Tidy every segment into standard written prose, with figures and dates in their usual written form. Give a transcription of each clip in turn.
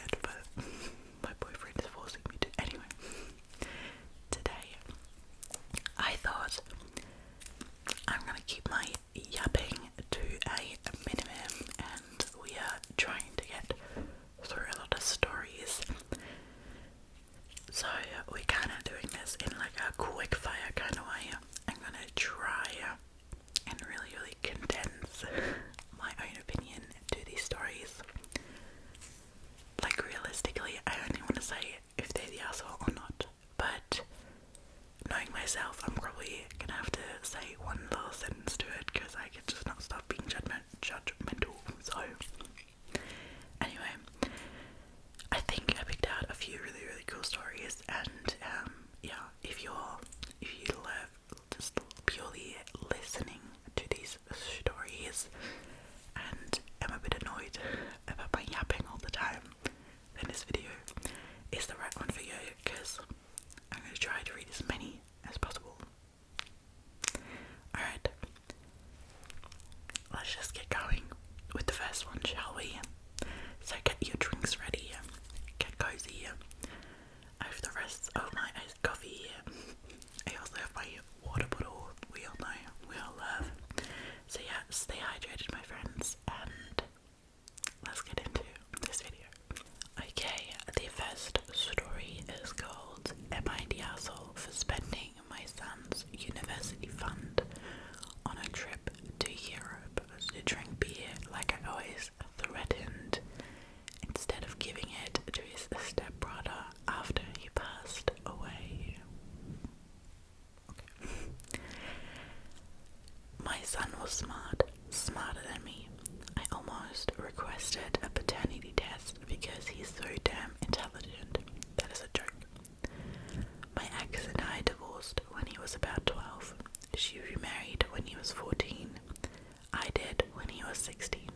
it, but my boyfriend is forcing me to. Anyway, today I thought I'm gonna keep my yapping to a minimum, and we are trying to get through a lot of stories. So we're kind of doing this in like a quick fire kind of way. I'm gonna try and really condense my own opinion to these stories. Like realistically, I only want to say if they're the asshole or not. But knowing myself, I'm probably gonna have to say one little sentence to it because I can just not stop being judgmental. So anyway, I think I picked out a few really cool stories, and yeah, if you love just purely listening to these stories and am a bit annoyed about my yapping all the time, then this video is the right one for you, because I'm going to try to read as many as possible. Alright, let's just get going with the first one, shall we? So get your drinks ready, get cozy. I have the rest of my iced coffee. I also have my water bottle, we all know, we all love. So yeah, stay hydrated my friends, and let's get into this video. Okay, the first story is called Am I the Asshole for Spending My Son's University Fund on a Trip to Europe to drink beer like I always threatened, instead of giving it to his stepbrother after he passed away? Okay. My son was smarter than me. I almost requested a paternity test because he's so damn intelligent. That is a joke. My ex and I divorced when he was about 12. She remarried when he was 14. I did when he was 16.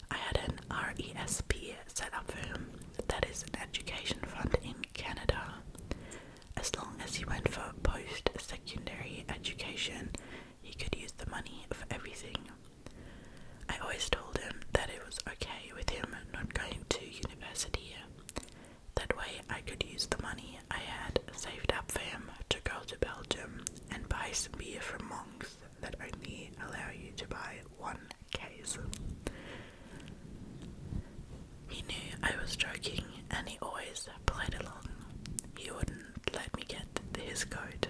I had an RESP set up for him. That is an education fund in Canada. As long as he went for post-secondary education, he could use the money for everything. I always told him that it was okay with him not going to university. That way I could use the money I had saved up for him to go to Belgium and buy some beer from monks that only allow you to buy one case. He knew I was joking, and he always played along. He wouldn't let me get his code.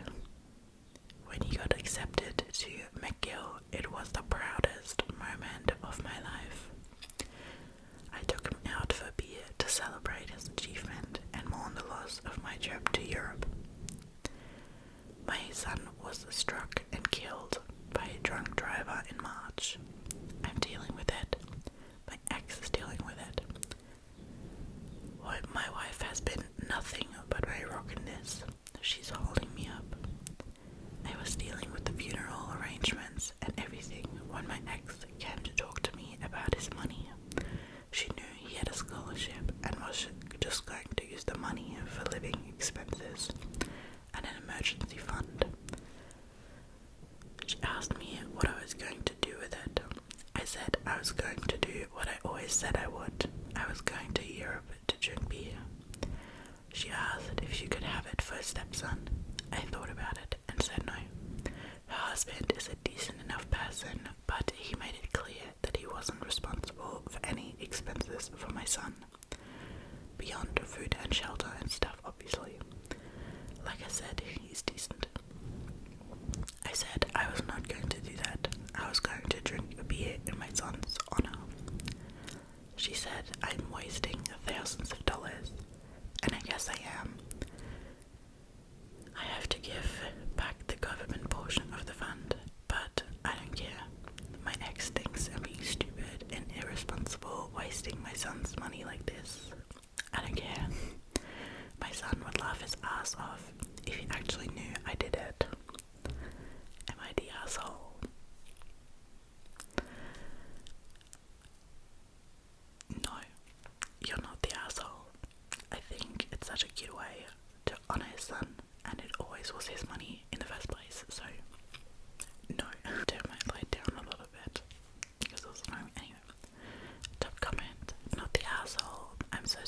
When he got accepted to McGill, it was the proudest moment of my life. I took him out for beer to celebrate his achievement and mourn the loss of my trip to Europe. My son was struck and killed by a drunk driver in March. I'm dealing with it. My ex is dealing with it. My wife has been nothing but my rock in this. She's holding me up. I was dealing with the funeral arrangements and everything when my ex came to talk to me about his money. She knew he had a scholarship and was just going to use the money for living expenses and an emergency fund. She asked me what I was going to do with it. I said I was going to do what I always said I would. I was going to Europe to drink beer. She asked if she could have it for a stepson. I thought about it and said no. Her husband is a decent enough person, but he made it clear that he wasn't responsible for any expenses for my son. Beyond food and shelter and stuff, obviously. Like I said, he's decent. I said I was not going to do that. I was going to drink a beer in my son's honor. She said I'm wasting thousands of dollars, and I guess I am. I have to give back the government portion of the fund, but I don't care. My ex thinks I'm being stupid and irresponsible, wasting my son's money like this. I don't care. My son would laugh his ass off if he actually knew I did it. Am I the asshole? No, you're not the asshole. I think it's such a cute way to honor his son, and it always was his money in the first place, so no. Turn my light down a little bit, because it was annoying. Anyway, top comment, not the asshole. I'm so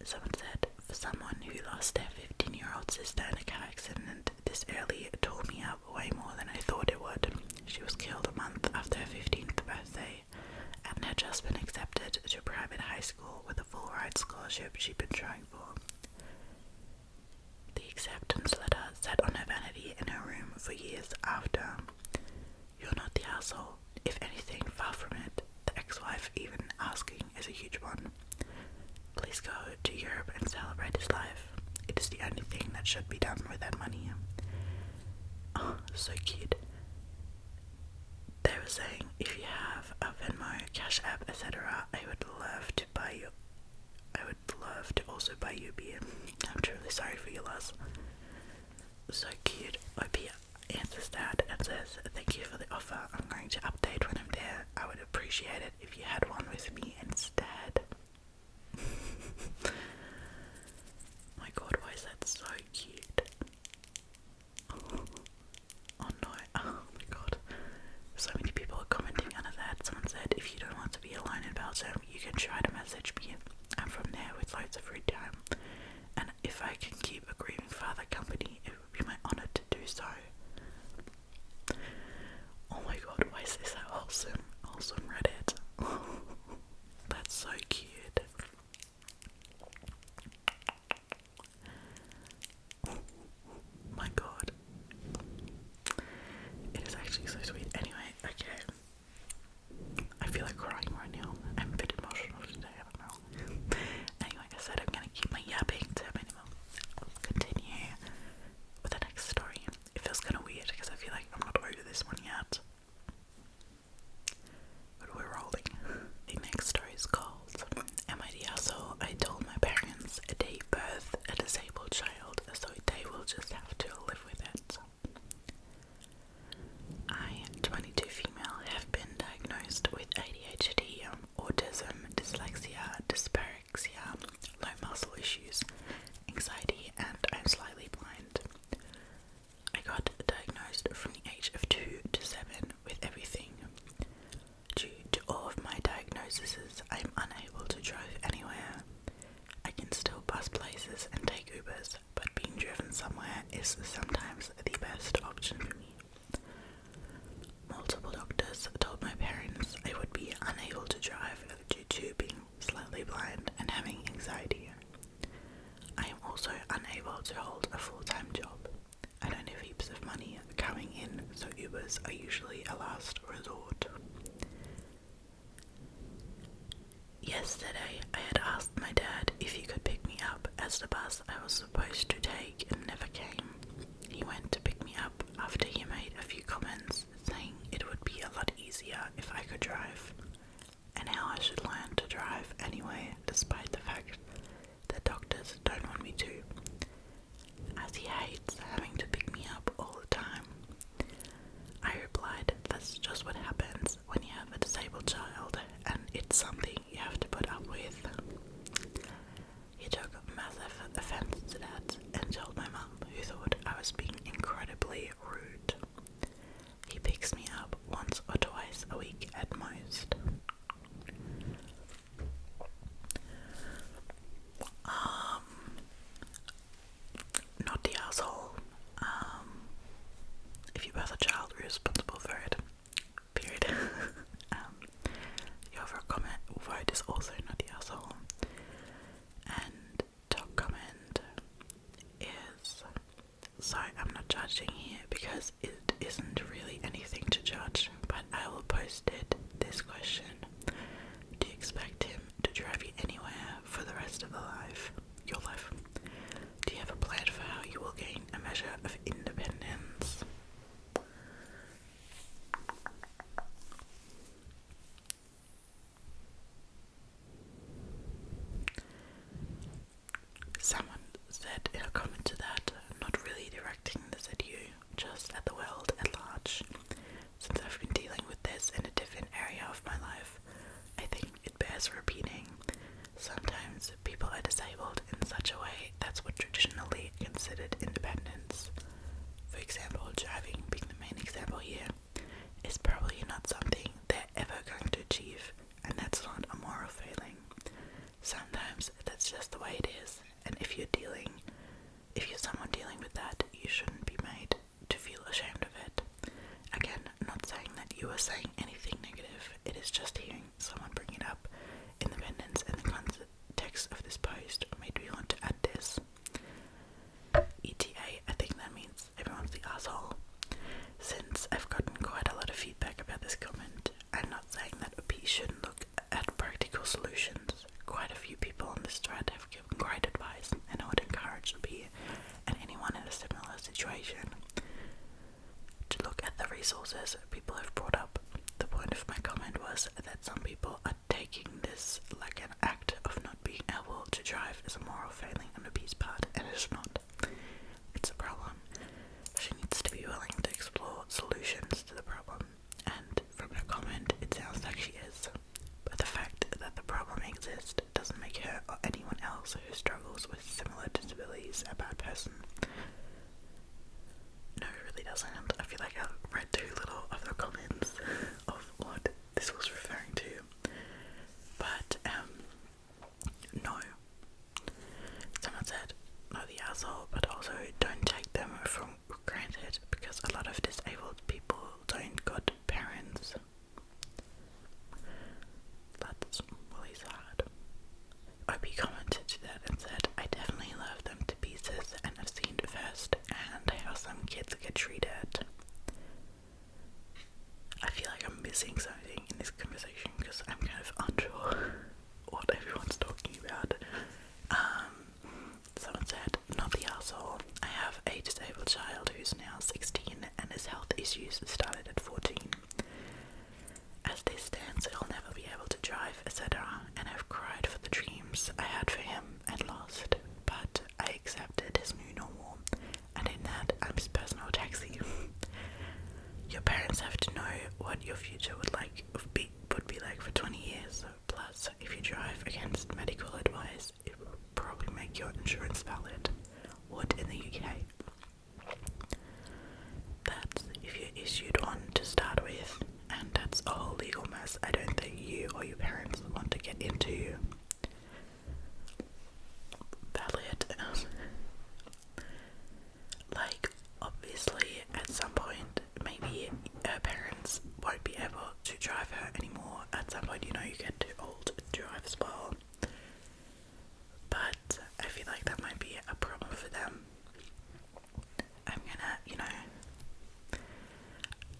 Someone said, for someone who lost their 15-year-old sister in a car accident this early, it tore me up way more than I thought it would. She was killed a month after her 15th birthday and had just been accepted to a private high school with a full ride scholarship she'd been trying for. The acceptance letter sat on her vanity in her room for years after. You're not the asshole. If anything, far from it. The ex-wife even asking is a huge one. Please go to Europe and celebrate his life. It is the only thing that should be done with that money. Oh, so cute. They were saying, if you have a Venmo, Cash App, etc., I would love to also buy you beer. I'm truly sorry for your loss. So cute. OP answers that and says, thank you for the offer. I'm going to update when I'm there. I would appreciate it if you had one with me instead. My god, why is that so cute? Oh no, oh my god. So many people are commenting under that. Someone said, if you don't want to be alone in Belgium, you can try to message me. I'm from there with loads of free time. And if I can keep a grieving father company, it would be my honor to do so. Oh my god, why is this so wholesome? Wholesome Reddit. That's so cute. My god. It is actually so sweet. Anyway, okay. I feel like crying right now. I'm a bit emotional today, I don't know. Anyway, I said I'm gonna keep my yapping to a minimum. I'll continue with the next story. It feels kind of weird because I feel like I'm not over this one yet. But we're rolling. The next story is called Am I the Asshole? I told my parents they birthed a disabled child, so they will just have to live with it. I, 22 female, have been diagnosed with ADHD, autism, dyslexia, dyspraxia, low muscle issues, anxiety, and I'm slightly blind. I got diagnosed from the age of 2 to 7 with everything. Due to all of my diagnoses, I am unable to drive anywhere. I can still bus places and take Ubers, but being driven somewhere is sometimes the best option for me. Multiple doctors told my parents I would be unable to drive due to being slightly blind and having anxiety. I am also unable to hold a full-time job. I don't have heaps of money coming in, so Ubers are usually a last resort. Yesterday, I had asked my dad if he could pick me up as the bus I was supposed to take never came. He went to pick me up after he made a few comments saying it would be a lot easier if I could drive, and how I should learn to drive anyway, despite the fact that doctors don't want me to, as he hates having to pick me up all the time. I replied, that's just what happens when you have a disabled child, and it's something you have to put up with. He took massive offense to that and told my mum, who thought I was being incredibly rude. He picks me up once or twice a week at most. Not the asshole. If you birth a child, you're responsible for it. Period. The overall comment vote is also not the asshole. And top comment is, so I'm not judging here because it isn't really anything to judge, but I will post it this question. Do you expect him to drive you anywhere for the rest of your life? Do you have a plan for how you will gain a measure of independence? Someone said in a comment to that, not really directing this at you, just at the world at large. Since I've been dealing with this in a different area of my life, I think it bears repeating. Sometimes people are disabled in such a way that's what traditionally considered independence. For example, driving being the main example here, is probably not something they're ever going to achieve, and that's not a moral failing. Sometimes that's just the way it post made me want to add this. ETA, I think that means everyone's the asshole. Since I've gotten quite a lot of feedback about this comment, I'm not saying that a piece shouldn't look at practical solutions. Quite a few people on this thread have given great advice, and I would encourage me and anyone in a similar situation to look at the resources people have brought up. The point of my comment was that some people are taking this like an act of not being able to drive as a moral failing on a piece part, and it's not. It's a problem. She needs to be willing to explore solutions to the problem, and from her comment it sounds like she is. But the fact that the problem exists doesn't make her or anyone else who struggles with similar disabilities a bad person. No, it really doesn't. I feel like I read too little of the comments of what this was referring to. But, no. Someone said, not the asshole, but also don't take them for granted, because a lot of disabled people don't got parents. That's really sad. OP commented to that and said, I definitely love them to pieces and I've seen it first and how some kids get treated. I feel like I'm missing something in this conversation because I'm kind of unsure what everyone's talking about. Someone said, not the asshole. I have a disabled child who's now 16 and his health issues started at 14. As this stands, he'll never be able to drive, etc. And I've cried for the dreams I had for him and lost, but I accepted his new normal, and in that I'm his personal taxi. Your parents have to know what your future would be like for 20 years. Plus, if you drive against medical advice, it will probably make your insurance valid. What in the UK? That's if you're issued one to start with, and that's a whole legal mess I don't think you or your parents want to get into. Valid. Like, obviously, at some point, maybe her parents won't be able to drive her anymore. At some point, you know, you get too old to drive as well. But I feel like that might be a problem for them. I'm gonna, you know,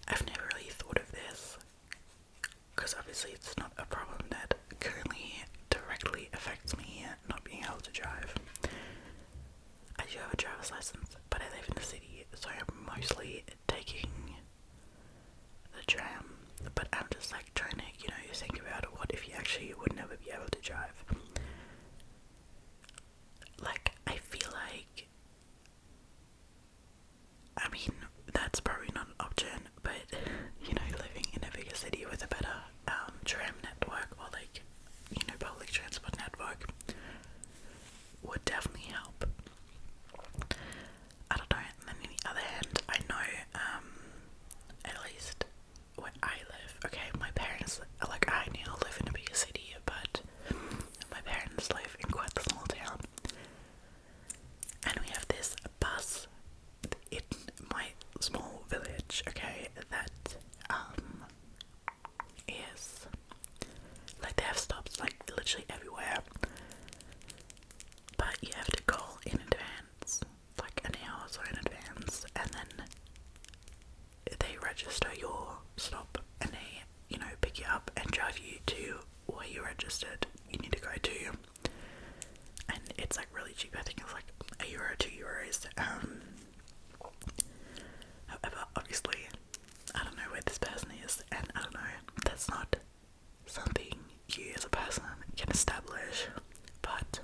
I've never really thought of this, because obviously it's not a problem that currently directly affects me not being able to drive. I do have a driver's license, but I live in the city, so I'm mostly taking the tram. But I'm just like trying to, you know, think about what if you actually would never be able to drive. Like, I feel like, I mean, that's probably not an option, but, you know, living in a bigger city with a better tram network, or like, you know, public transport network would definitely help. I don't know. And then on the other hand, I know, at least where I live, okay, my parents, like, I now live in a bigger city, but my parents live in quite a small town, and we have this bus in my small village, okay, that is like, they have stops like literally everywhere, but you have to call in advance, like an hour or so in advance, and then they register your stop and they, you know, pick you up and drive you to where you registered you need to go to. And it's like really cheap. I think it's like €1, €2. However, obviously, I don't know where this person is, and I don't know, that's not something you as a person can establish, but,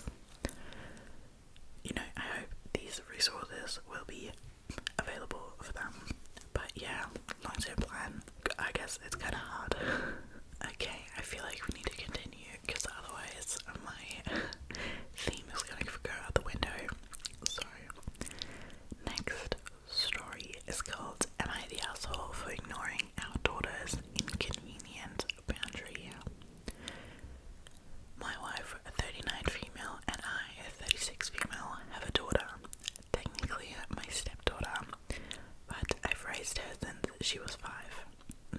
you know, I hope these resources will be available for them. But yeah, long-term plan, I guess it's kind of hard. Okay, I feel like we need to continue, because otherwise my theme is going to go out the window. So, next story is called, Am I the Asshole for Ignoring Our Daughter's Inconvenient Boundary? My wife, a 39 female, and I, a 36 female, have a daughter, technically my stepdaughter, but I've raised her since she was 5.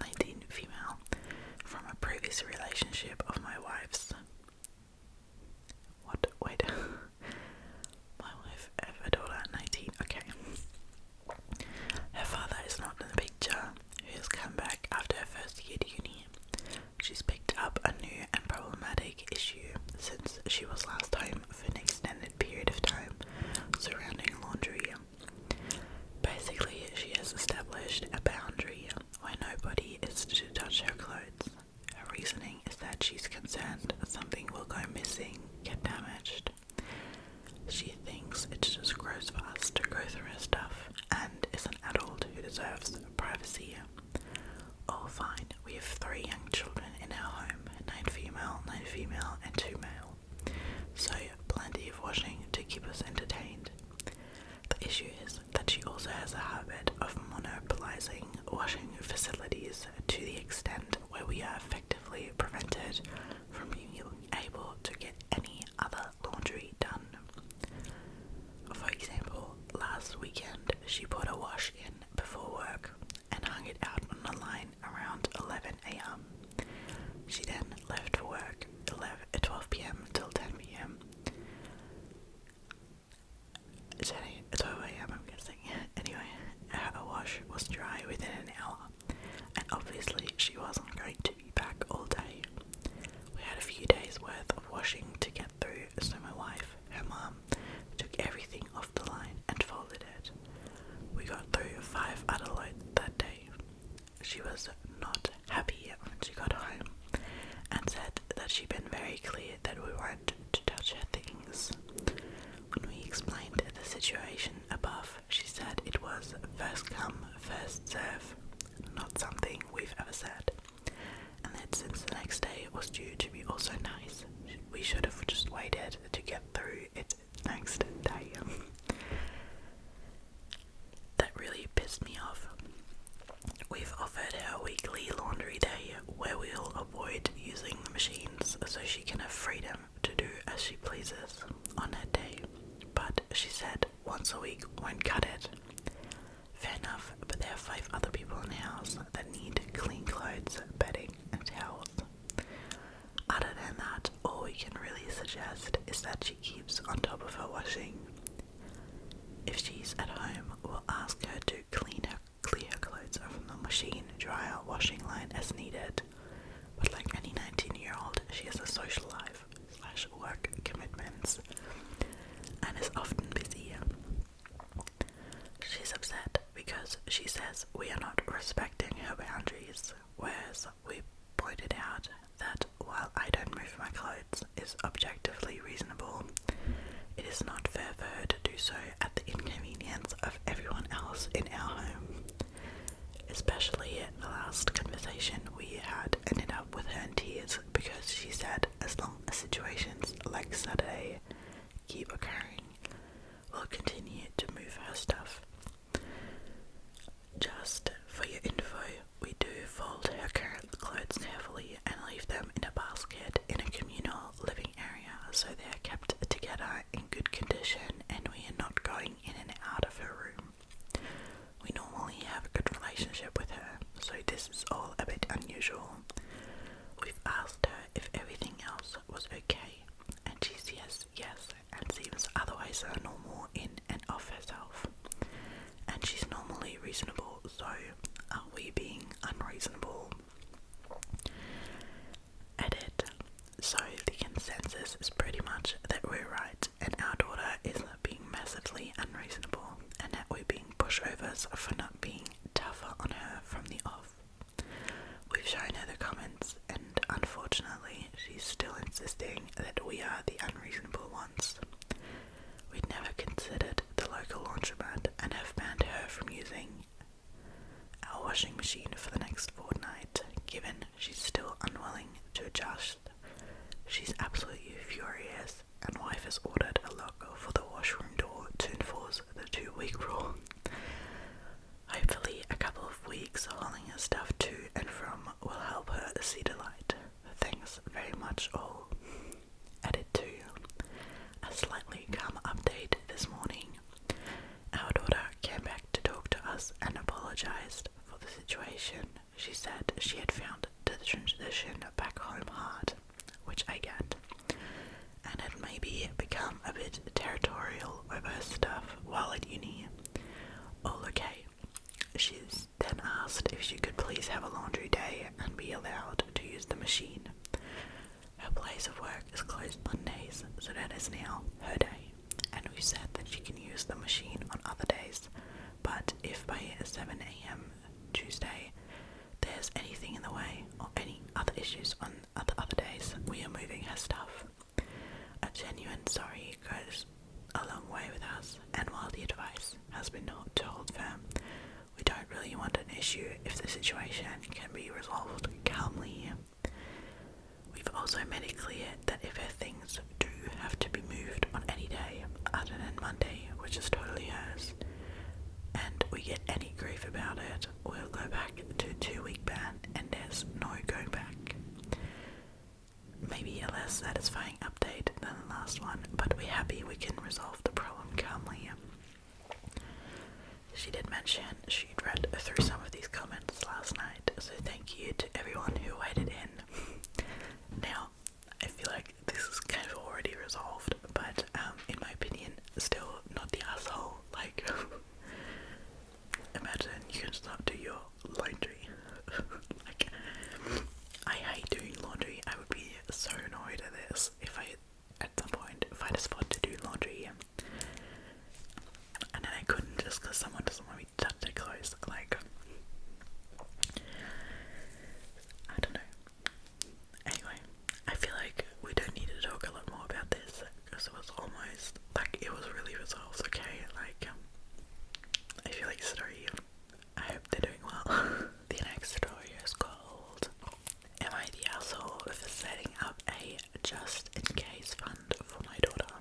19 female, she was not happy when she got home and said that she'd been very clear that we weren't to touch her things. When we explained the situation above, she said it was first come, first serve, not something we've ever said, and that since the next day was due to be also nice, we should have just waited to get through it next day. That really pissed me off. We've offered her a weekly laundry day where we'll avoid using the machines so she can have freedom to do as she pleases on her day, but she said once a week won't cut it. Fair enough, but there are 5 other people in the house that need clean clothes, bedding and towels. Other than that, all we can really suggest is that she keeps on top of her washing. If she's at home, we'll ask her to clear her clothes from the machine dryer washing line as needed. But like any 19-year-old, she has a social life / work commitments and is often busy. She's upset because she says we are not respecting her boundaries, whereas we pointed out that while I don't move my clothes is objectively reasonable, it is not fair for her to do so at the inconvenience of everyone else in our home. Especially the last conversation we had ended up with her in tears because she said as long as situations like Saturday keep occurring, we'll continue to move her stuff. Just for your info, we do fold her current clothes carefully and leave them in a basket in a communal living area so they are kept together in good condition and we are not going in and out of her room. We normally have a good relationship with her, so this is all a bit unusual. We've asked her if everything else was okay, and she says yes and seems otherwise normal in and of herself. And she's normally reasonable, so are we being unreasonable? Edit. So the consensus is pretty much that we're right and our daughter is being massively unreasonable and that we're being pushovers for not being tougher on her from the off. We've shown her the comments and unfortunately she's still insisting that we are the unreasonable ones. We'd never considered the local laundromat and have banned her from using our washing machine for the next fortnight, given she's still unwilling to adjust. She's absolutely furious, and wife has ordered a lock for the washroom door to enforce the 2-week rule. Hopefully a couple of weeks hauling her stuff to and from will help her see the light. Thanks very much all. Edit 2. A slightly calm update this morning. Our daughter came back to talk to us and apologized for the situation. She said she had found the transition back home hard, which I get, and had maybe become a bit territorial over her stuff while at uni. All okay. She's then asked if she could please have a laundry day and be allowed to use the machine. Her place of work is closed Mondays, so that is now her day, and we said that she can use the machine on other days, but if by 7 AM Tuesday there's anything in the way or any other issues on other days, we are moving her stuff. A genuine sorry goes a long way with us, and while the advice has been to hold firm, we don't really want an issue if the situation can be resolved calmly. We've also made it clear that if her things do have to be moved on any day other than Monday, which is totally hers, and we get any grief about it, we'll go back to a 2-week ban and there's no going back. Maybe a less satisfying update than the last one, but we're happy we can resolve the problem calmly. She did mention she'd read through some of these comments last night, so thank you to everyone who waited in. Now, I feel like this is kind of already resolved, but in my opinion, still not the asshole. Like, imagine you can just not do your laundry. Like, I hate doing laundry. I would be so annoyed at this if I, at some point, find a spot to do laundry, and then I couldn't just because someone doesn't want me to touch their clothes. Like, almost, like, it was really resolved, okay? Like, I feel like story, I hope they're doing well. The next story is called, Am I the asshole for setting up a just-in-case fund for my daughter?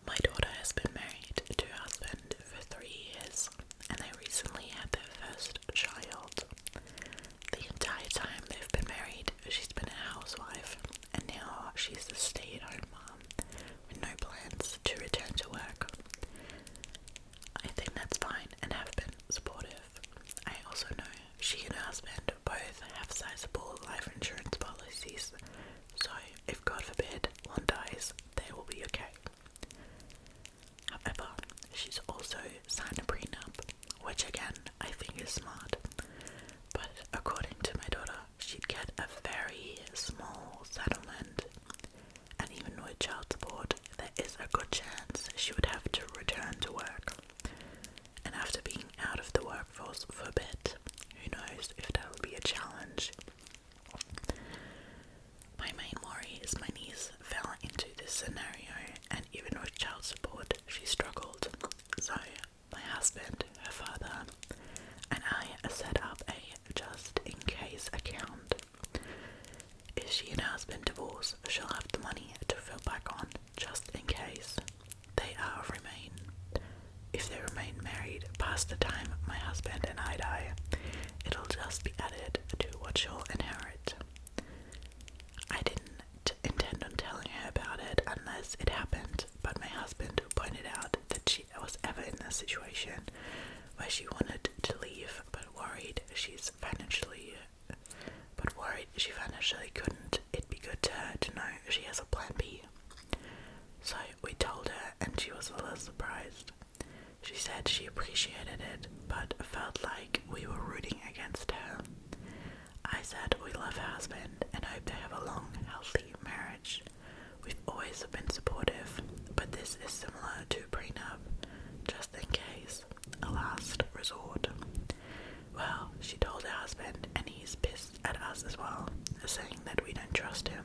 My daughter has been married to her husband for 3 years, and they recently had their first child. The entire time they've been married, she's been a housewife, and now she's a stay-at-home mom with no plans to return to work. I think that's fine and have been supportive. I also know she and her husband both have sizable life insurance policies, so if God forbid one dies, they will be okay. However, she's also signed a prenup, which again I think is smart, but according to my daughter, she'd get a very small settlement, and even with child support, there is a good chance she would have to return to work. And after being out of the workforce for a bit, who knows if that'll be a challenge. My main worry is my niece fell into this scenario, and even with child support, she struggled. So, my husband, her father, and I set up a just-in-case account. If she and her husband divorce, she'll have the money to fall back on, just in case if they remain married past the time my husband and I die, it'll just be added to what she'll inherit. I didn't intend on telling her about it unless it happened, but my husband pointed out that she was ever in a situation where she wanted to leave but worried she financially couldn't. It'd be good to her to know she has a plan B. So we told her, and she was a little surprised. She said she appreciated it, but felt like we were rooting against her. I said we love her husband and hope they have a long, healthy marriage. We've always been supportive, but this is similar to a prenup, just in case, a last resort. Well, she told her husband, and he's pissed at us as well, saying that we don't trust him.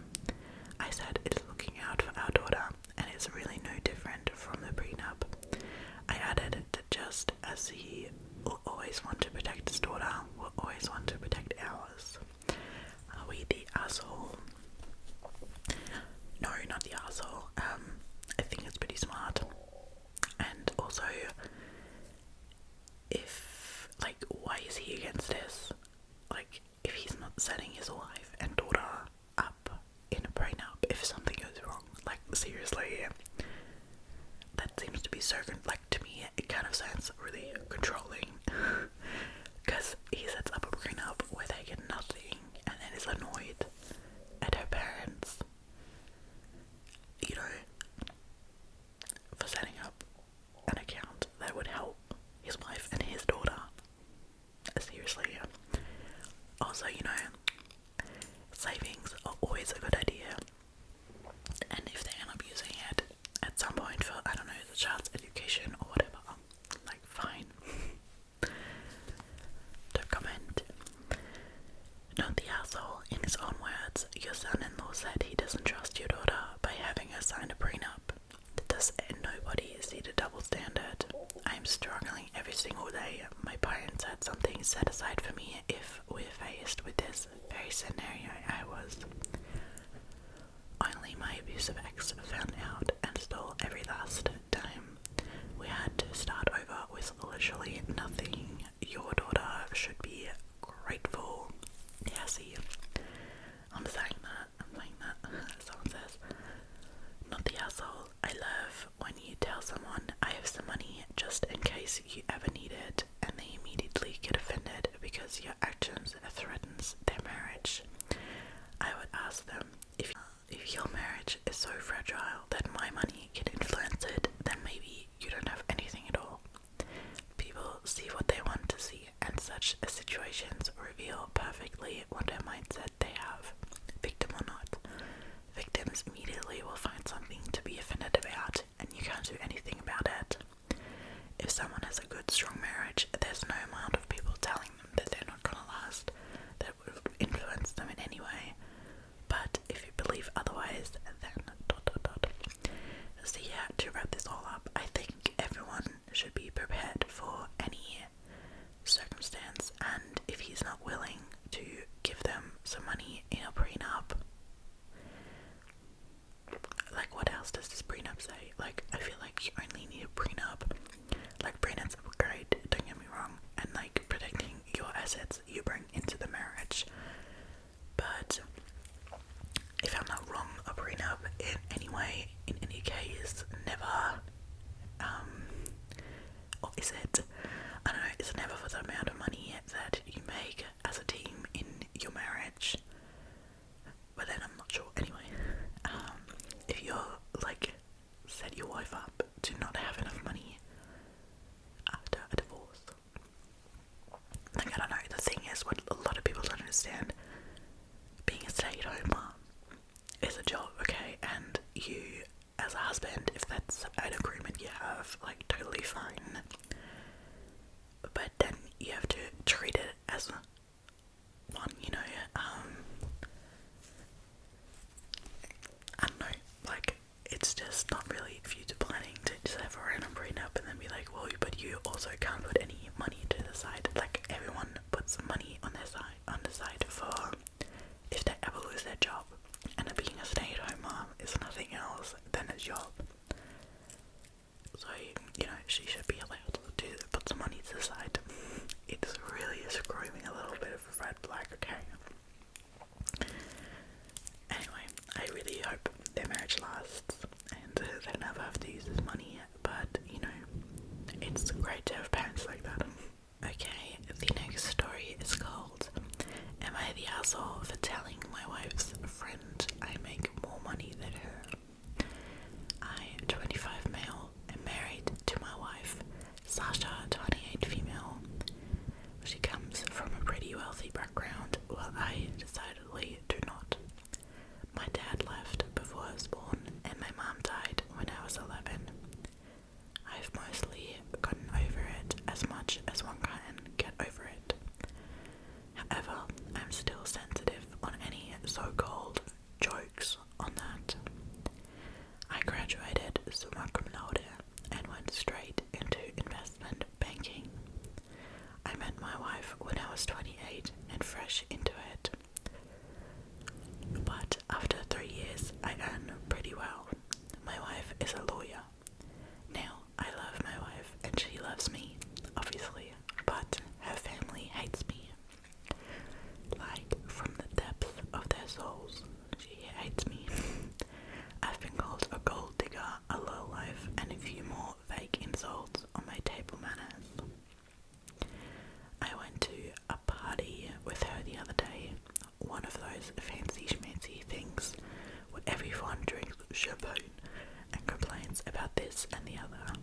I said it's looking out for our daughter, and it's really no different from the prenup. I added that just as he will always want to protect his daughter, will always want to protect ours. Are we the asshole? No, not the asshole. I think it's pretty smart. And also, why is he against this? Like, if he's not setting his wife and daughter up in a prenup if something goes wrong, like, seriously, that seems to be so, to me, it kind of sounds really controlling, because he sets up a prenup where they get nothing, and then is annoyed at her parents, for setting up an account that would help his wife and his daughter. Seriously. Also, savings are always a good idea, and if they end up using it at some point for, I don't know, the child's education or whatever, like, fine. Don't comment. Not the asshole. In his own words, your son-in-law said he doesn't trust your daughter by having her sign a prenup. Does nobody see the double standard? I'm struggling every single day. My parents had something set aside for me if we're faced with this very scenario I was. Only my abusive ex found out and stole every last dime. We had to start over with literally nothing. Your daughter should be grateful. Yeah, see, I'm saying that, someone says. Not the asshole. I love when you tell someone I have some money just in case you ever need it, and they immediately get offended because your actions threatens their marriage. I would ask them, if your marriage is so fragile that my money can influence it, then maybe you don't have anything at all. People see what they want to see, and such situations reveal perfectly what their mindset they have, victim or not. Victims immediately will find something to be offended about, and you can't do anything about it. If someone has a good, strong marriage, there's no amount of people telling them that they're not gonna last that will influence them in any way. But if you believe otherwise, then ... should be prepared for any circumstance, and if he's not willing to give them some money in a prenup, like, what else does this prenup say? Like, I feel like you only need a prenup. Like, prenups are great, don't get me wrong, and like protecting your assets you bring into the marriage, but if I'm not wrong, a prenup in any way, in any case, never, or is it, I don't know, it's never for the amount of money that you make as a team in your marriage, but then I'm not sure. Anyway, if you're, like, set your wife up to not have enough money after a divorce, like, I don't know, the thing is, what a lot of people don't understand, being a stay-at-home mom is a job, okay, and you, as a husband, if that's an agreement you have, like, totally fine, but then you have to treat it as one, you know, I don't know, like, it's just not really future planning to just have a random prenup and then be like, well, but you also can't put any money to the side. Like, everyone puts money on the side for if they ever lose their job, and being a stay-at-home mom is nothing else than a job. So, you know, she should be allowed to put some money to the side. It's really screaming a little bit of a red flag, okay? Anyway, I really hope their marriage lasts and they never have to use this money, but, you know, it's great to have parents like that. Okay, the next story is called, Am I the asshole for telling my wife's friend I make more money than her? I, 25 male, am married to my wife, Sasha, 28 female. She comes from a pretty wealthy background, while I decidedly do not. My dad left before I was born, and my mom died when I was 11. I've mostly gotten over it as much as one can get over it. However, I'm still sensitive on any so-called jokes on that. I graduated summa cum laude and went straight into investment banking. I met my wife when I was 28 and fresh into it. But after 3 years, I earn pretty well. My wife is a lawyer. Now, I love my wife and she loves me, obviously, but her family hates me. Like, from the depths of their souls, she hates me. I've been called a gold digger, a lowlife, and a few more vague insults on my table manners. I went to a party with her the other day, one of those fancy schmancy things where everyone drinks champagne and complains about this and the other.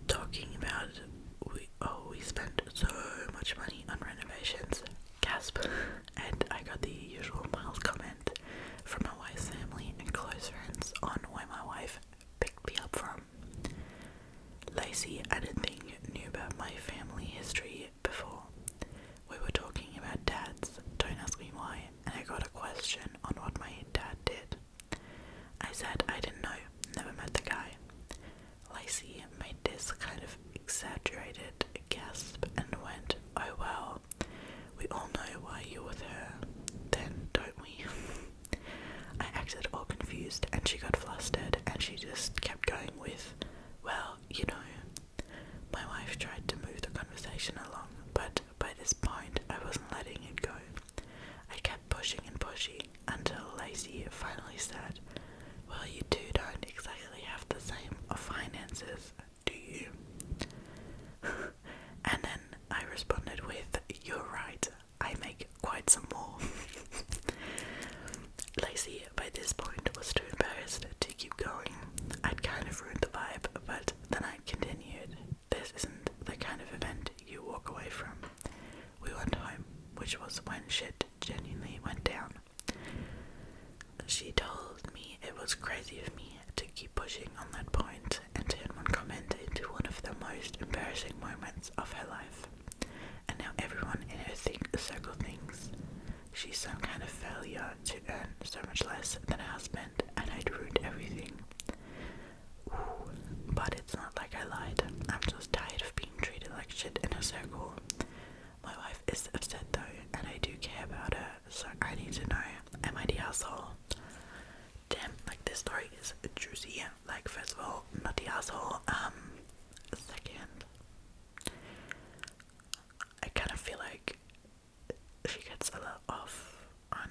Talking about, we spent so much money on renovations, gasp, and I got the usual mild comment from my wife's family and close friends on where my wife picked me up from. Lacey, I didn't think knew about my family history before. We were talking about dads, don't ask me why, and I got a question on what my dad did. I said I didn't know, never met the guy. Lacey made this kind of exaggerated gasp and went, oh well, we all know why you're with her, then, don't we? I acted all confused and she got flustered and she just kept going with, well, you know. My wife tried to move the conversation along, but by this point I wasn't letting it go. I kept pushing and pushing until Lacey finally said, well, you two don't exactly have the same finances, do you? And then I responded with, you're right, I make quite some more. Lacey, by this point, was too embarrassed to keep going. I'd kind of ruined the vibe, but then I continued, this isn't the kind of event you walk away from. We went home, which was when shit genuinely went down. She told me it was crazy of me to keep pushing on that point and turn one comment into one of the most embarrassing moments of her life. And now everyone in her circle thinks she's some kind of failure to earn so much less than her husband, and I'd ruined everything. Ooh, like shit in her circle. My wife is upset though, and I do care about her, so I need to know, am I the asshole? Damn, like this story is juicy. Like, first of all, not the asshole. Second, I kind of feel like she gets a lot off on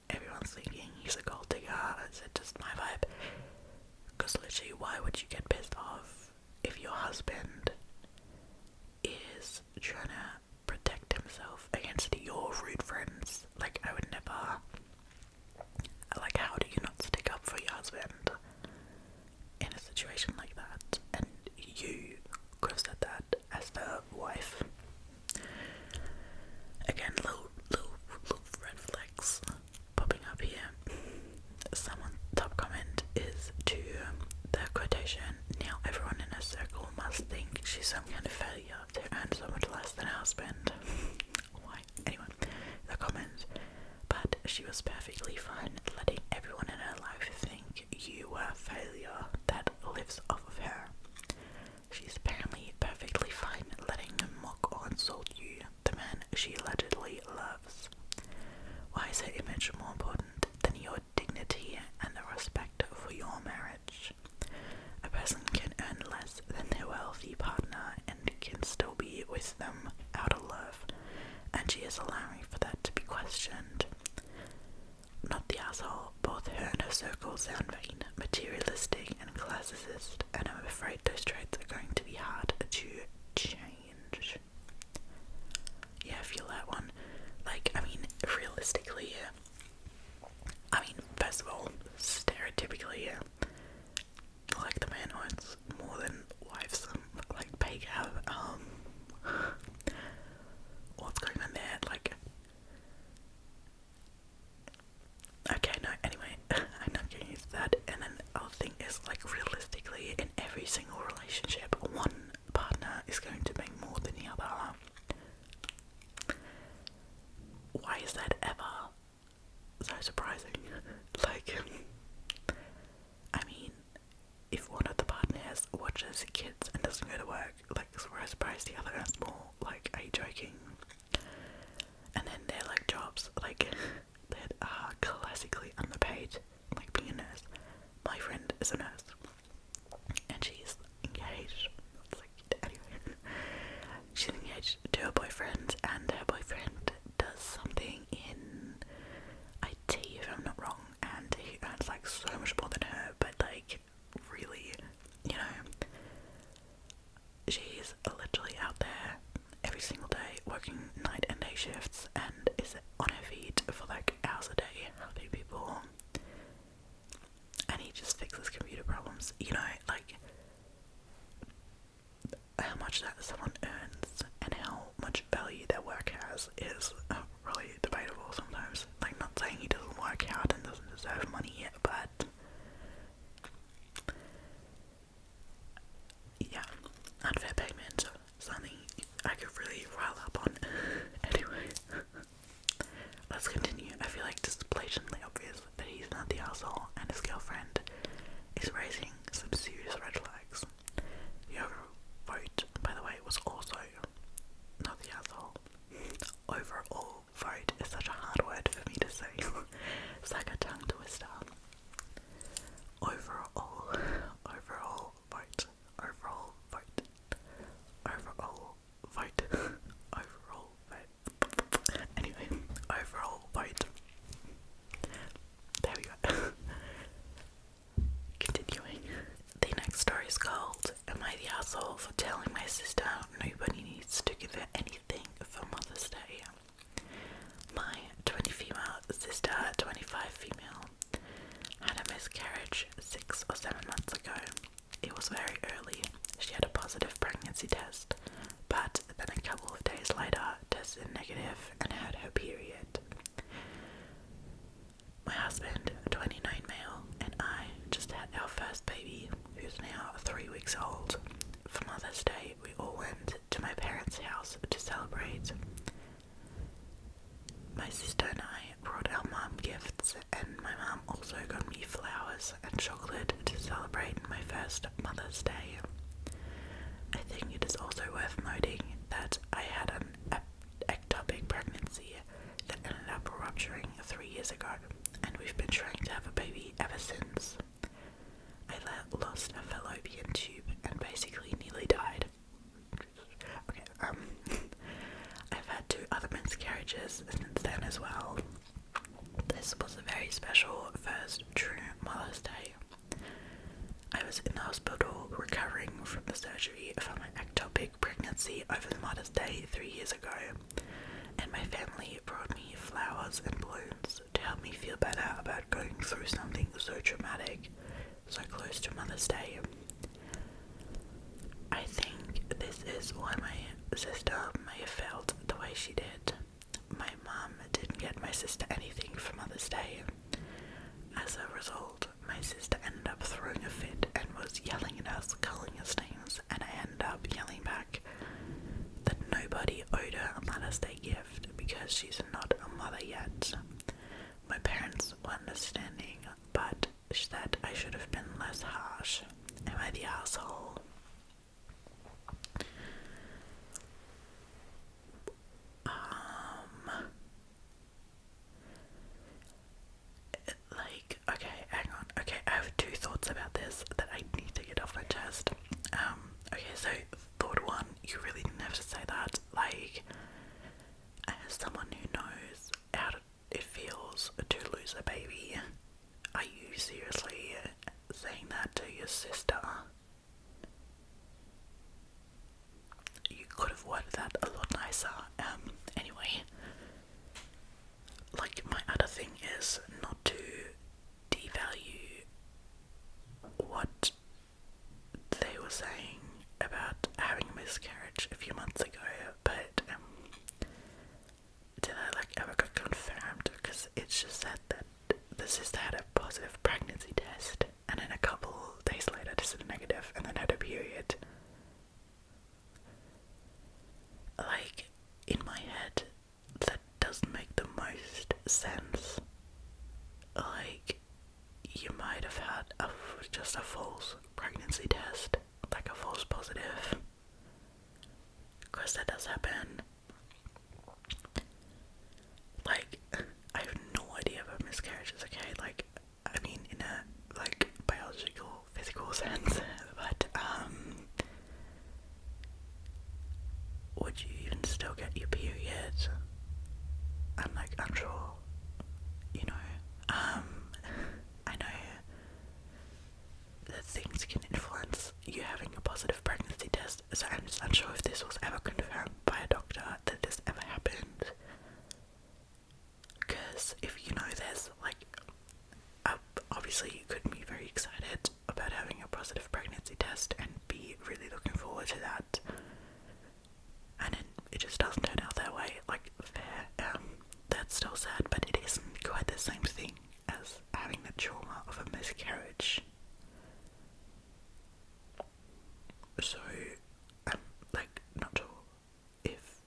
everyone's thinking he's a gold digger. Is it just my vibe? Because literally, why would you get pissed off if your husband is trying to protect himself against your rude friends? Like, I would never. Like, how do you not stick up for your husband in a situation like that? And you could have said that as the wife. Again, little red flags popping up here. Someone's top comment is to the quotation, now everyone in her circle must think she's some kind of failure to earn so much less than her husband. Why? Anyway, the comment, but she was perfectly fine letting everyone in her life think you were a failure that lives off of her. She's apparently perfectly fine letting them mock or insult you, the man she allegedly loves. Why is her image more important than your dignity and the respect for your marriage? A person can earn less than their wealthy partner and can still be with them out of love, and she is allowing for that to be questioned. Not the asshole, both her and her circle sound vain, materialistic and classicist, and I'm afraid those traits are going to be hard to change. Yeah, I feel that one. Like, I mean, realistically, I mean, first of all, stereotypically, like, the man owns more than wives, like, pay gap, what's going on there, like, okay, no, anyway, I'm not getting into that. And then the other thing is, like, realistically, in every single relationship, one partner is going to make more than the other. Why is that ever so surprising? Like, I mean, if one of the partners watches kids and doesn't go to work, like, surprise, the other earns more. Like, are you joking? And then they're like jobs, like, that are classically underpaid, like being a nurse. My friend is a nurse, and she's engaged. It's like, anyway, she's engaged to her boyfriend, and her boyfriend does something in IT, if I'm not wrong, and he earns like so much more than her, but like, really, you know, she's literally out there every single day working night and day shifts and is on her feet for like hours a day helping people, and he just fixes computer problems. You know, like, how much that someone earns and how much value their work has is really debatable sometimes. Like, not saying he doesn't work hard and doesn't deserve money yet, but yeah, unfair payment, something I could really rile up on. Anyway, let's continue. I feel like this is blatantly obvious that he's not the asshole, and his girlfriend is raising some serious red flags. The overvote, by the way, was also not the asshole. Overall vote is such a hard word for me to say. It's like a tongue twister. Overall vote. Overall vote. Overall vote. Overall vote. Anyway, overall vote. There we go. Continuing. The next story is called, Am I the Asshole for Telling My Sister Nobody Needs to Give Her Anything for Mother's Day? My 20 female sister, 25 female, had a miscarriage 6 or 7 months ago. It was very early. She had a positive pregnancy test, but then a couple of days later tested negative and had her period. My husband, 29 male, and I just had our first baby, who's now 3 weeks old. For Mother's Day, we all went to my parents' house to celebrate. My sister and I brought our mum gifts, and my mum also got me flowers and chocolate to celebrate my first Mother's Day. I think it is also worth noting was in the hospital recovering from the surgery for my ectopic pregnancy over Mother's Day 3 years ago, and my family brought me flowers and balloons to help me feel better about going through something so traumatic so close to Mother's Day. I think this is why my sister may have felt the way she did. My mum didn't get my sister anything for Mother's Day. As a result, my sister ended up throwing a fit and was yelling at us, calling us names, and I ended up yelling back that nobody owed her a Mother's Day gift because she's not a mother yet. My parents were understanding, but that I should have been less harsh. Am I the asshole? Okay, hang on. Okay, I have two thoughts about this that I need to get off my chest. Okay, so thought one, you really didn't have to say that. Like, as someone who knows how it feels to lose a baby, are you seriously saying that to your sister? You could have worded that a lot nicer. Anyway, like, my other thing is not to devalue what they were saying about having a miscarriage a few months ago, but did I ever got confirmed? Because it's just said that the sister had a positive pregnancy test, and then a couple days later tested negative, and then had a period. Like, in my head, that doesn't make the most sense. Like, you might have had just a false pregnancy test, like a false positive, because that does happen. Like, I have no idea about miscarriages, okay? Like, I mean, in a, biological, physical sense, but, would you even still get your period? I'm, unsure, you know? I know that things can influence you having a positive pregnancy test, so I'm just unsure if this was ever confirmed by a doctor that this ever happened. Because if you know this, obviously you could be very excited about having a positive pregnancy test and be really looking forward to that, and then it just doesn't turn out that way. Fair, that's still sad, but it isn't quite the same thing as having the trauma of a miscarriage. So, I'm, not sure if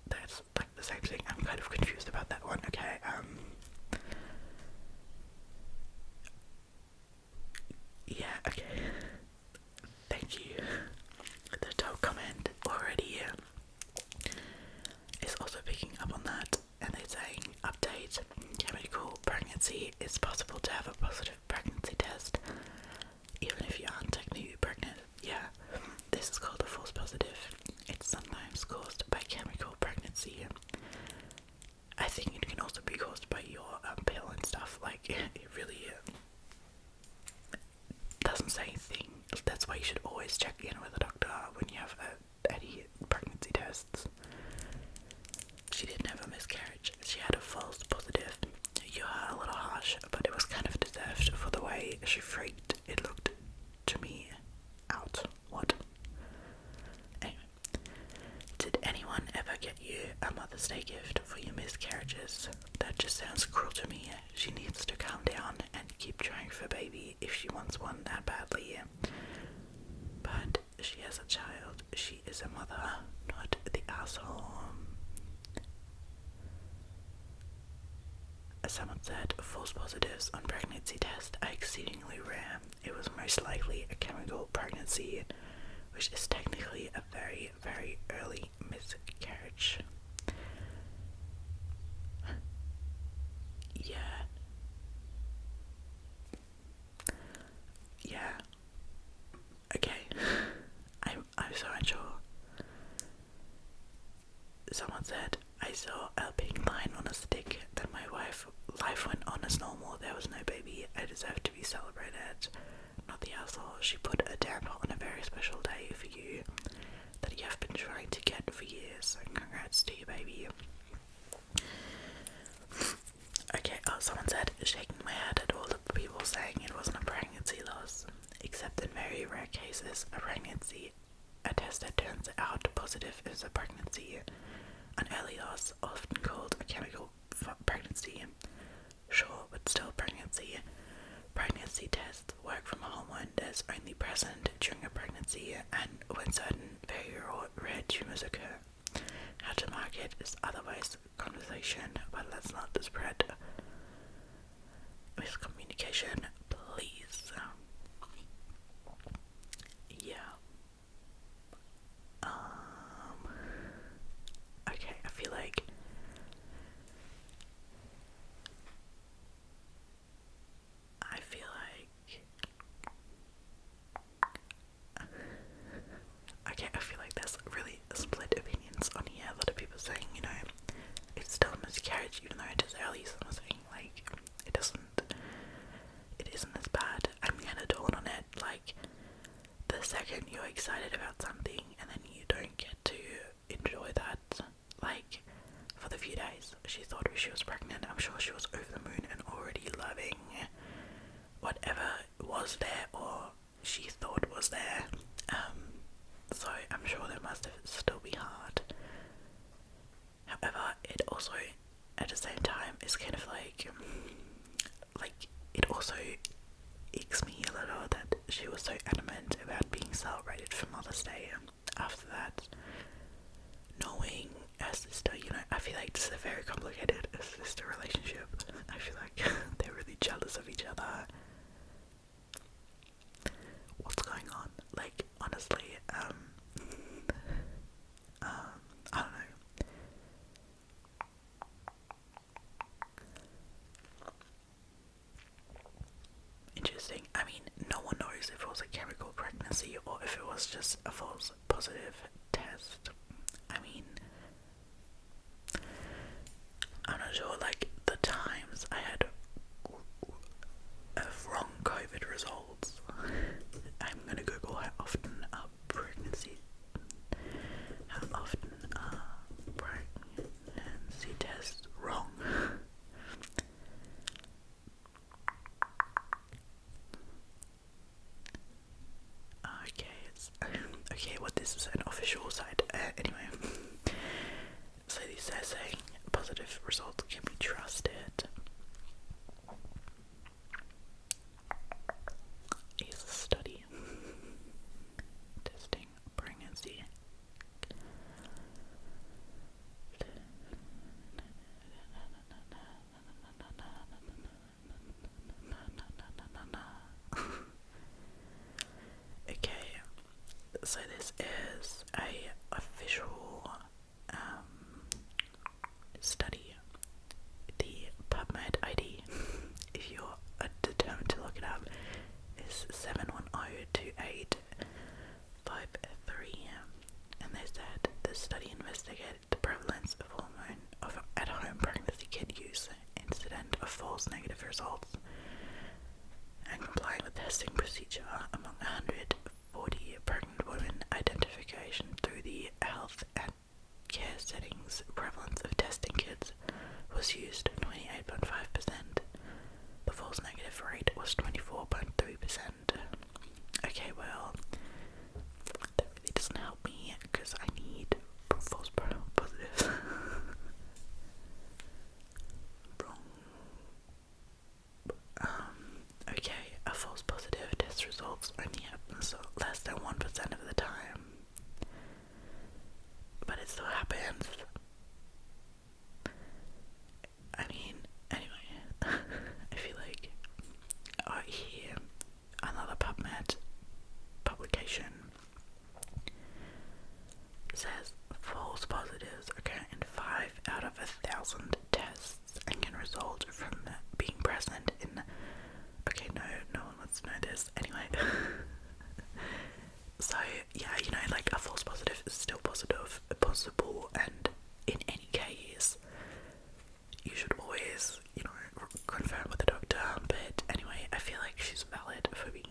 that's, the same thing. I'm kind of confused about that one, okay? Yeah, okay. Thank you. The top comment already is also picking up on that, and they're saying, update, chemical pregnancy, it's possible to have a positive pregnancy test even if you aren't technically pregnant. Yeah, this is called a false positive. It's sometimes caused by chemical pregnancy. I think it can also be caused by your pill and stuff. It really doesn't say anything. That's why you should always check in with a doctor when you have any pregnancy tests. She didn't have a miscarriage. She had a false positive. You are a little harsh, but it was kind of deserved for the way she freaked it looked to me out. What? Anyway, did anyone ever get you a Mother's Day gift for your miscarriages? That just sounds cruel to me. She needs to calm down and keep trying for baby if she wants one that badly. But she has a child. She is a mother, not the asshole. As someone said, false positives on pregnancy tests are exceedingly rare. It was most likely a chemical pregnancy, which is technically a very, very early miscarriage. Yeah. Okay. I'm so unsure. Someone said, I saw a pink line on a stick, then my life went on as normal, there was no baby, I deserve to be celebrated. but not the asshole. She put a damper on a very special day for you that you have been trying to get for years. So congrats to you, baby. Okay, someone said, shaking my head at all the people saying it wasn't a pregnancy loss, except in very rare cases, a test that turns out positive is a pregnancy. An early loss, often called a chemical pregnancy. Sure, but still pregnancy. Pregnancy tests work from a hormone that's only present during a pregnancy and when certain very rare tumours occur. How to market is otherwise conversation, but let's not spread miscommunication, please. Yeah. Okay, I feel like there's really split opinions on here. A lot of people saying, you know, it's still a miscarriage even though it is early. Some are saying like it isn't as bad. I'm kinda torn on it. Like the second you're excited about something and then you don't get to enjoy that, like for the few days she thought she was pregnant, I'm sure she was over the moon and already loving whatever was there or she thought was there. So I'm sure that must have still be hard. However, it also at the same time is kind of like it also icks me a little that she was so adamant about being celebrated for Mother's Day after that, knowing her sister, you know, I feel like this is a very complicated sister relationship. I feel like they're really jealous of each other. What's going on? Like, honestly, I don't know. Interesting. I mean, no one knows if it was a chemical pregnancy or if it was just a false positive test. I mean, I'm not sure, like, the times I had wrong COVID results. I'm gonna Google how often pregnancy tests wrong. Okay, what this is an official site. Anyway, so these are saying positive results can be trusted. Here's a study testing pregnancy. Okay, so this is a official study. The PubMed ID, if you're determined to look it up, is 7102853, and they said the study investigated the prevalence of at-home pregnancy kit use, incident of false negative results, and complying with testing procedure among 140 pregnant women, identification through the health and care settings, prevalence of testing kits was used 28.5%. The false negative rate was 24.3%. Okay, well, that really doesn't help me because I need false positives. Okay, a false positive test results only happens less than 1% of the time, but it still happens. I mean, anyway, I feel like here another PubMed publication says false positives occur in 5 out of 1,000 tests and can result from being present in. Okay, no one wants to know this. Anyway, so yeah, you know, like a false positive is still possible, and in any case, you should always, you know, confirm with the doctor. But anyway, I feel like she's valid for being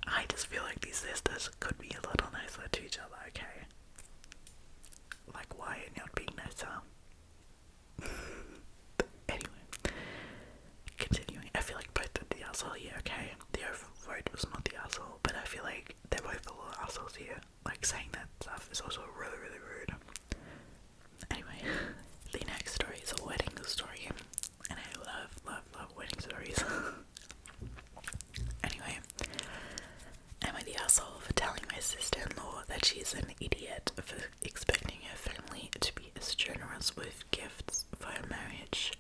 I just feel like these sisters could be a little nicer to each other, okay? Like, why are you not being nicer? Anyway, continuing. I feel like both of the asshole here, okay? The overvote was not the asshole, but I feel like they're both a little assholes here. Like, saying that stuff is also really, really rude. Anyway, the next story is a wedding story, and I love wedding stories. Anyway, am I the asshole for telling my sister-in-law that she's an idiot for expecting her family to be as generous with gifts for her marriage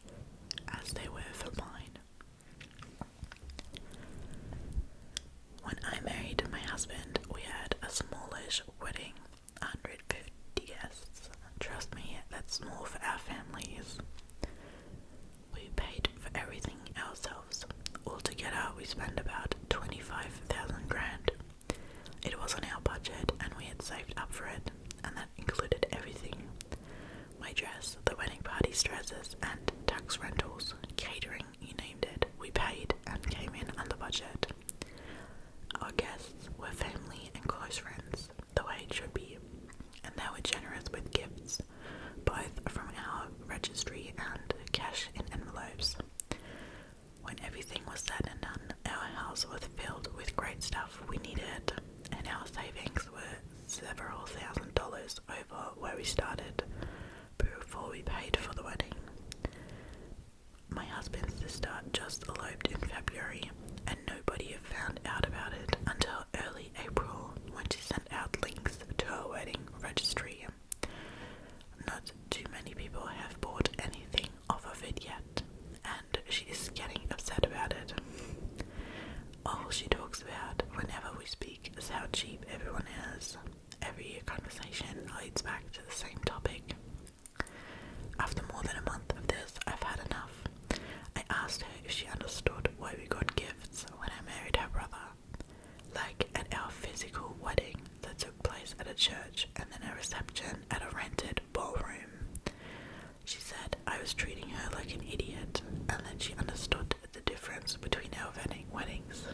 as they were for mine? When I married my husband, we had a smallish wedding, 150 guests. Trust me, that's small for our families. We paid for everything ourselves. Altogether, we spent about 25,000 grand. It was on our budget, and we had saved up for it, and that included everything. My dress, the wedding party's dresses, and tax rentals, catering, you named it. We paid and came in under budget. Our guests were family and close friends, the way it should be, and they were generous with gifts, both from our registry and cash in envelopes. When everything was said and done, our house was filled with great stuff we needed, and our savings were several $1,000s over where we started before we paid for the wedding. My husband's sister just eloped in February, and nobody found out about it until early April when she sent out links to her wedding registry. Not too many people have bought anything off of it yet, and she is getting upset about it. All she talks about whenever we speak is how cheap everyone is. Every conversation leads back to the same topic. After more than a month of this, I've had enough. I asked her if she understood why we got gifts when I married her brother. Like at our physical wedding that took place at a church and then a reception at a rented ballroom. She said I was treating her like an idiot, and then she understood the difference between our weddings.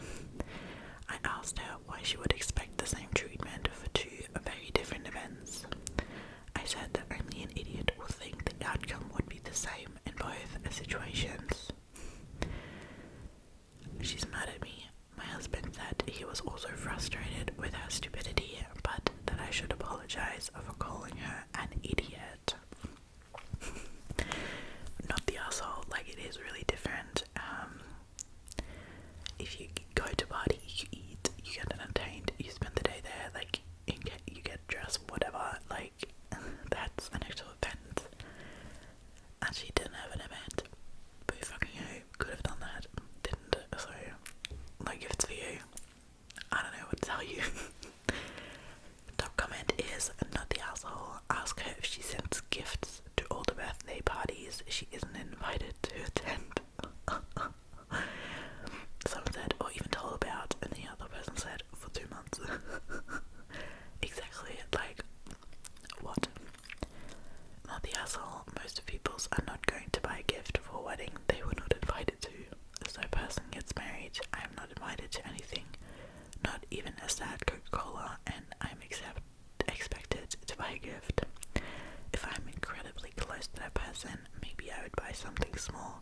I asked her why she would expect the same treatment for two very different events. I said that only an idiot would think the outcome would be the same in both situations. She's mad at me. My husband said he was also frustrated with her stupidity, but that I should apologize for calling her an idiot. Not the asshole, like it is really different. If you go to party, you eat, you get entertained, you spend the day there, like you get dressed, whatever, like that's an actual event. And she didn't have an event, but fucking who could have done that, didn't, so like if it's for you, I don't know what to tell you. Top comment is not the asshole. Ask her if she sends gifts to all the birthday parties she isn't invited to attend. Someone said, or even told about, and the other person said, for 2 months. Exactly, like, what? Not the asshole. Most peoples are not going to buy a gift for a wedding they were not invited to. So a person gets married, I am not invited to anything, not even a sad Coca-Cola, and I'm expected to buy a gift. If I'm incredibly close to that person, maybe I would buy something small,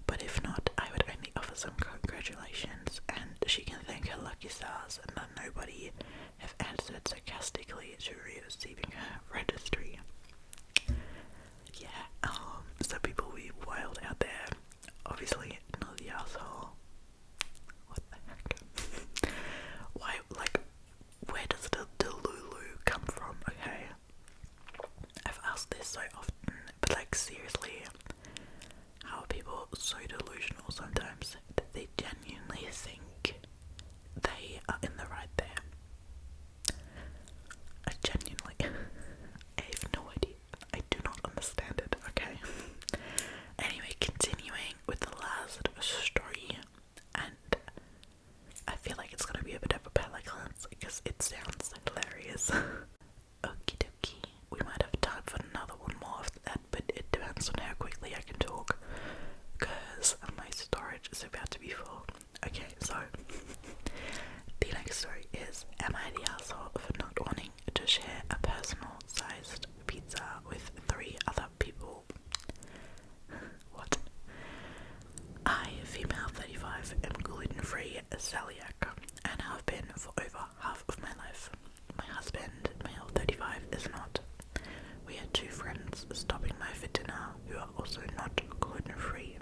but if not, I would only offer some congratulations, and she can thank her lucky stars and that nobody have answered sarcastically to receiving her registry. Yeah, so people will be wild out there. Obviously, not the asshole. What the heck? Why, like, where does the delulu come from, okay? I've asked this so often, but like, seriously, how are people so delusional sometimes that they genuinely think they are in the right there? I genuinely, I have no idea. I do not understand it, okay? Anyway, continuing with the last story, and I feel like it's gonna be a bit of a palate cleanse because it sounds hilarious. Okie dokie, we might have time for another one more of that, but it depends on how quickly I can talk, because my storage is about to be full. Okay, so also not gluten-free.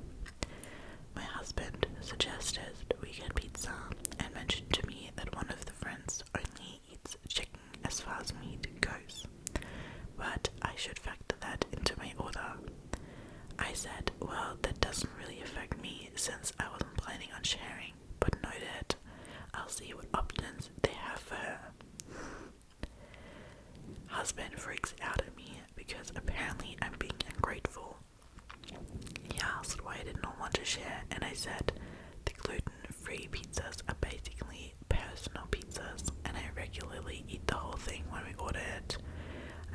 My husband suggested we get pizza and mentioned to me that one of the friends only eats chicken as far as meat goes, but I should factor that into my order. I said, well, that doesn't really affect me since I wasn't planning on sharing, but noted I'll see what options they have for her. Husband freaks out at me because apparently I'm being ungrateful. He asked why I did not want to share, and I said the gluten-free pizzas are basically personal pizzas, and I regularly eat the whole thing when we order it.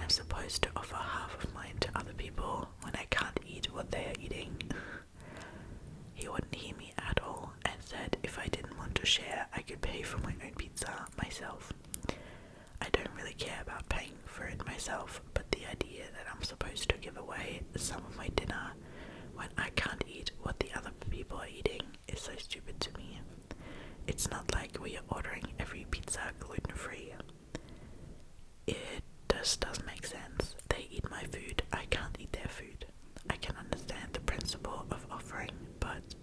I'm supposed to offer half of mine to other people when I can't eat what they are eating. He wouldn't hear me at all and said if I didn't want to share, I could pay for my own pizza myself. I don't really care about paying for it myself, but the idea that I'm supposed to give away some of my dinner when I can't eat what the other people are eating is so stupid to me. It's not like we are ordering every pizza gluten-free. It just doesn't make sense. They eat my food, I can't eat their food. I can understand the principle of offering, but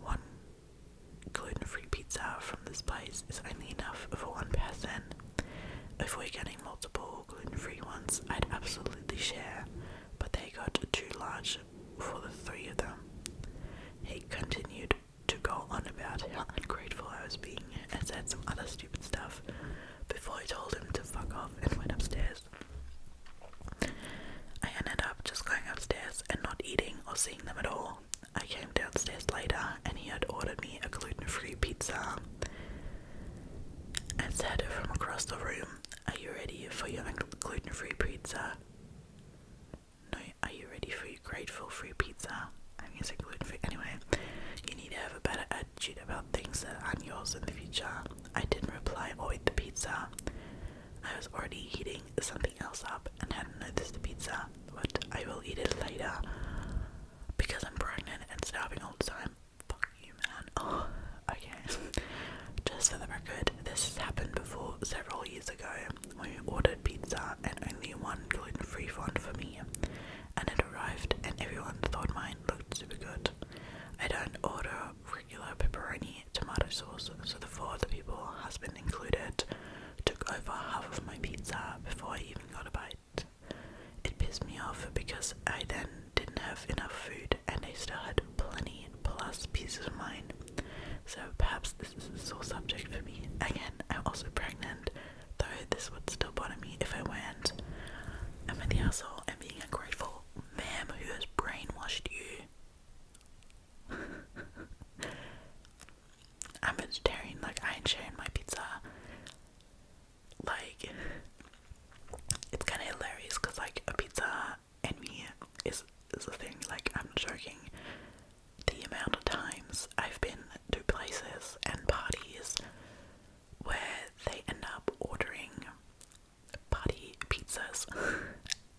one gluten-free pizza from this place is only enough for one person. If we're getting multiple gluten-free ones, I'd absolutely share, but they got too large for the three of them. He continued to go on about how ungrateful I was being and said some other stupid stuff before I told him to fuck off and went upstairs. I ended up just going upstairs and not eating or seeing them at all. I came downstairs later and he had ordered me a gluten-free pizza and said from across the room, "Are you ready for your gluten-free pizza?" "No, are you ready for your grateful-free pizza?" I'm using gluten-free. Anyway, you need to have a better attitude about things that aren't yours in the future. I didn't reply or eat the pizza. I was already heating something else up and hadn't noticed the pizza, but I will eat it later because I'm pregnant and starving all the time. Fuck you, man. Oh, okay. Just for the record, this has happened before several years ago when we ordered pizza and only one gluten-free one for me, and it arrived and everyone thought mine looked super good. I don't order regular pepperoni tomato sauce, so the four other people, husband included, took over half of my pizza before I even got a bite. It pissed me off because I then didn't have enough food and they still had plenty plus pieces of mine. So perhaps this is a sore subject for me. Again, I'm also pregnant, though this would still bother me if I weren't. Am I the asshole and being ungrateful? Ma'am, who has brainwashed you? I'm vegetarian, like I ain't sharing my pizza. Like, it's kind of hilarious because like a pizza envy is a thing. Like, I'm not joking. The amount of times I've been to places and parties where they end up ordering party pizzas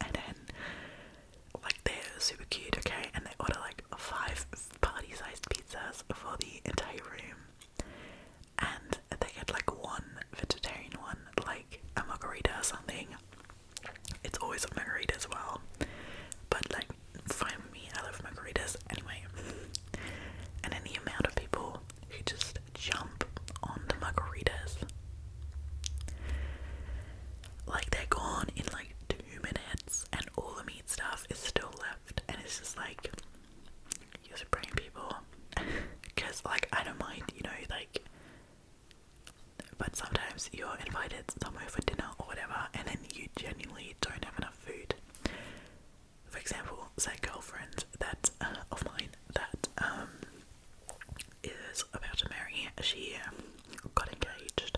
and then like they're super cute, okay, and they order like 5 party-sized pizzas for the entire room, and they get like one vegetarian one, like a margarita or something. It's always a margarita as well, but like fine with me, I love margaritas anyway. And then the amount of people who just jump on the margaritas, like they're gone in like 2 minutes and all the meat stuff is still left, and it's just like, you're spraying people. Because like I don't mind, you know, like, but sometimes you're invited somewhere for dinner or whatever and then you genuinely don't have enough food. For example, say girlfriend that of mine that is about to marry, she got engaged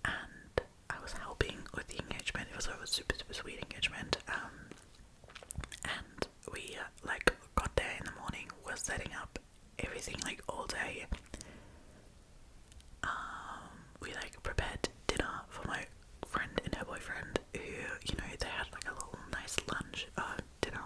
and I was helping with the engagement. It was a super sweet engagement, and we like got there in the morning, was setting up everything like all day. We like prepared dinner for my friend and her boyfriend, who, you know, they had like a little nice lunch dinner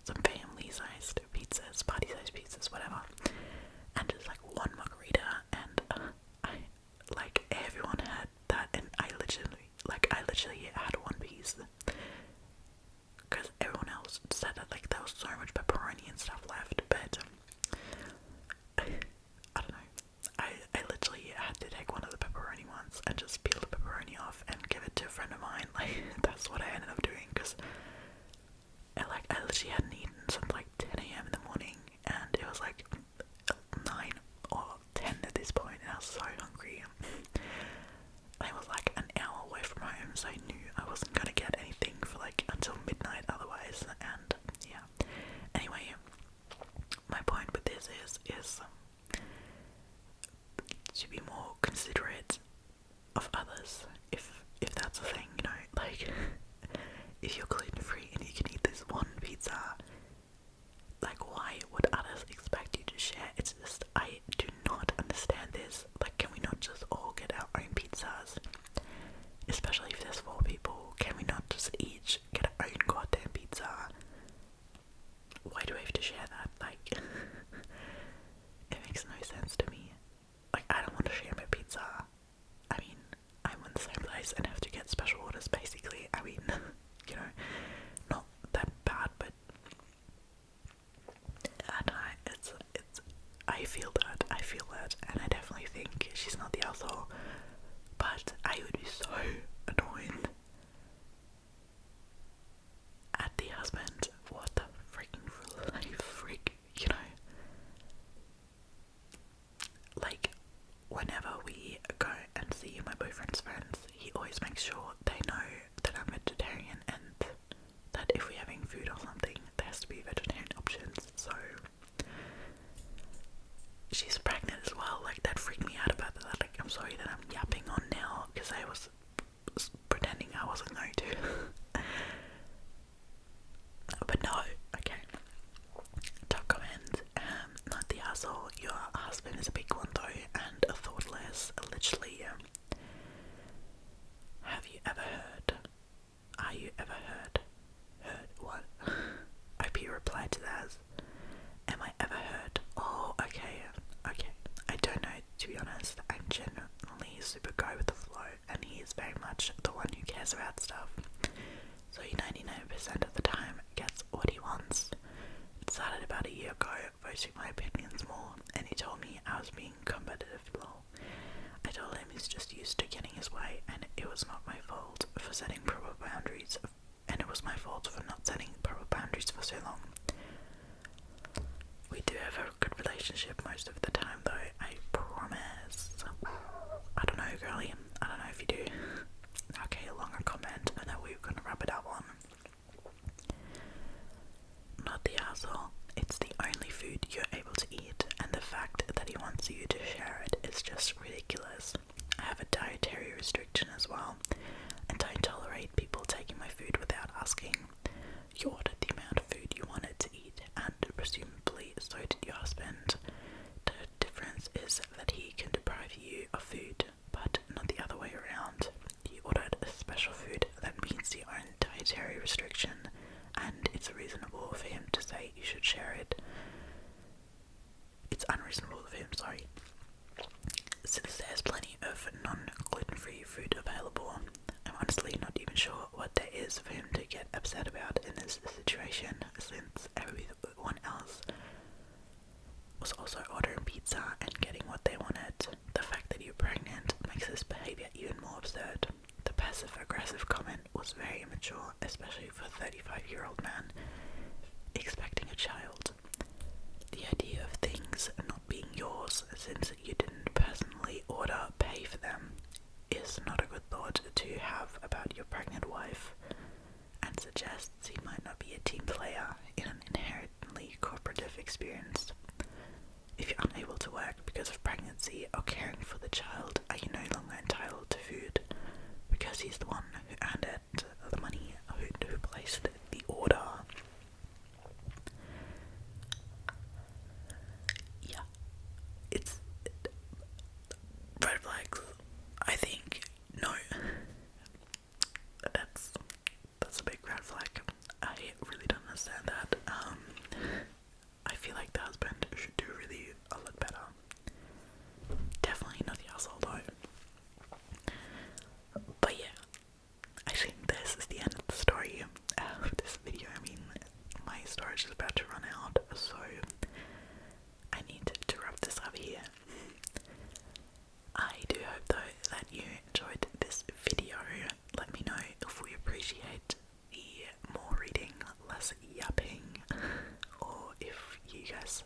some family-sized pizzas, party-sized pizzas, whatever, and just like one margarita, and everyone had that, and I literally had one piece, because everyone else said that like there was so much pepperoni and stuff left, but I don't know, I literally had to take one of the pepperoni ones and just peel the pepperoni off and give it to a friend of mine. Like, that's what I ended up doing, because I literally hadn't eaten since like 10 a.m. in the morning, and it was like 9 or 10 at this point, and I was so hungry. And it was like an hour away from home, so I knew I wasn't gonna get anything for like until midnight otherwise, and yeah. Anyway, my point with this is to be more considerate of others, if that's a thing, you know, like, if you're gluten-free and you can eat this one pizza, like, why would others expect you to share? It's just, I do not understand this. Like, can we not just all get our own pizzas? Especially if there's 4 people, can we not just each get our own goddamn pizza? Why do I have to share that? Like, it makes no sense to me. Like, I don't want to share my pizza. I mean, I'm in the same place and have to get special orders, basically. I mean, you know, not that bad, but I feel that, and I definitely think she's not the asshole, but I would be so annoyed at the husband. What the freaking freak, you know? Like, whenever we go and see my boyfriend's friends, he always makes sure they know that I'm vegetarian, and that if we're having food or something, there has to be vegetarian options. So she's pregnant as well. Like, that freaked me out about that. Like, I'm sorry that I'm yapping on now, because I was pretending I wasn't going to. But no, okay. Top comment. Not the asshole. Your husband is a big one though, and a thoughtless. Literally. Have you ever heard? Are you ever heard? Heard what? OP replied to that as, am I ever heard? Oh, okay. I don't know, to be honest. I'm generally super go with the flow, and he is very much the one who cares about stuff. So he 99% of the time gets what he wants. It started about a year ago, voicing my opinions more, and he told me I was being competitive. Lol. I told him he's just used to getting his way, and it was not my fault for setting proper boundaries, and it was my fault for not setting proper boundaries for so long. We do have a good relationship most of the time though, I promise. I don't know, girlie, I don't know if you do. Okay, a longer comment, and then we're gonna wrap it up on. Not the asshole, it's the only food you're able to eat, and the fact that he wants you to share it is just ridiculous. I have a dietary restriction as well, and don't tolerate people taking my food without asking. You ordered the amount of food you wanted to eat, and presumably so did your husband. The difference is that he can deprive you of food, but not the other way around. You ordered a special food that meets your own dietary restriction, and it's reasonable for him to say you should share it. It's unreasonable of him, sorry. Since there's plenty of non-gluten-free food available, I'm honestly not even sure what there is for him to get upset about in this situation, since everyone else was also ordering pizza and getting what they wanted. The fact that you're pregnant makes this behavior even more absurd. The passive-aggressive comment was very immature, especially for a 35-year-old man expecting a child. The idea of things not being yours since you didn't personally pay for them, is not a good thought to have about your pregnant wife, and suggests he might not be a team player in an inherently cooperative experience. If you're unable to work because of pregnancy or caring for the child, are you no longer entitled to food because he's the one who earned it, the money, who placed it storage is about to run out, so I need to wrap this up here. I do hope though that you enjoyed this video. Let me know if we appreciate the more reading, less yapping, or if you guys